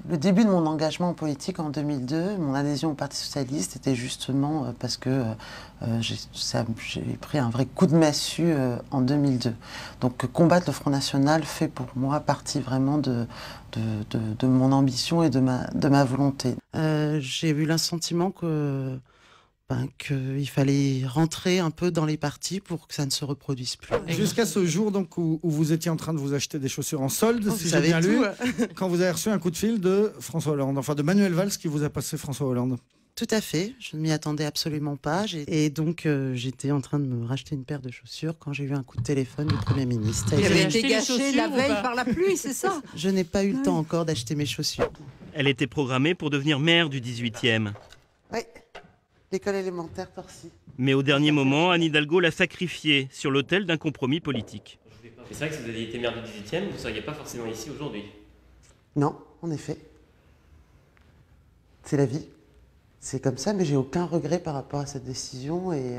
Le début de mon engagement politique en 2002, mon adhésion au Parti Socialiste, était justement parce que j'ai pris un vrai coup de massue en 2002. Donc combattre le Front National fait pour moi partie vraiment de mon ambition et de ma volonté. J'ai eu l'assentiment qu'il fallait rentrer un peu dans les partis pour que ça ne se reproduise plus. Jusqu'à ce jour donc, où vous étiez en train de vous acheter des chaussures en solde, si j'ai bien tout. lu, quand vous avez reçu un coup de fil de François Hollande, enfin de Manuel Valls qui vous a passé François Hollande. Tout à fait, je ne m'y attendais absolument pas. Et donc, j'étais en train de me racheter une paire de chaussures quand j'ai eu un coup de téléphone du Premier ministre. Vous avez été gâché la veille par la pluie, c'est ça? Je n'ai pas eu le temps encore d'acheter mes chaussures. Elle était programmée pour devenir maire du 18e. Oui, l'école élémentaire Torcy. Mais au dernier moment, Anne Hidalgo l'a sacrifiée sur l'autel d'un compromis politique. C'est vrai que si vous aviez été maire du 18e, vous ne seriez pas forcément ici aujourd'hui. Non, en effet. C'est la vie. C'est comme ça, mais j'ai aucun regret par rapport à cette décision et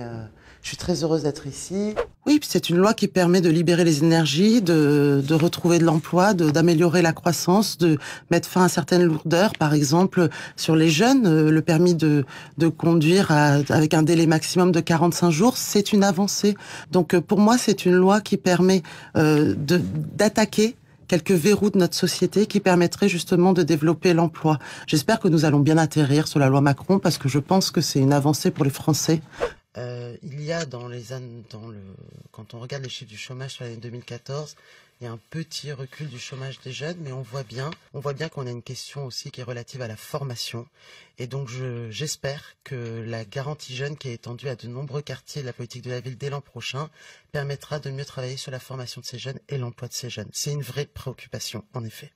je suis très heureuse d'être ici. Oui, puis c'est une loi qui permet de libérer les énergies, de retrouver de l'emploi, d'améliorer la croissance, de mettre fin à certaines lourdeurs. Par exemple, sur les jeunes, le permis de conduire avec un délai maximum de 45 jours, c'est une avancée. Donc pour moi, c'est une loi qui permet d'attaquer quelques verrous de notre société qui permettraient justement de développer l'emploi. J'espère que nous allons bien atterrir sur la loi Macron parce que je pense que c'est une avancée pour les Français. Il y a quand on regarde les chiffres du chômage sur l'année 2014, il y a un petit recul du chômage des jeunes, mais on voit bien qu'on a une question aussi qui est relative à la formation. Et donc j'espère que la garantie jeune qui est étendue à de nombreux quartiers de la politique de la ville dès l'an prochain permettra de mieux travailler sur la formation de ces jeunes et l'emploi de ces jeunes. C'est une vraie préoccupation, en effet.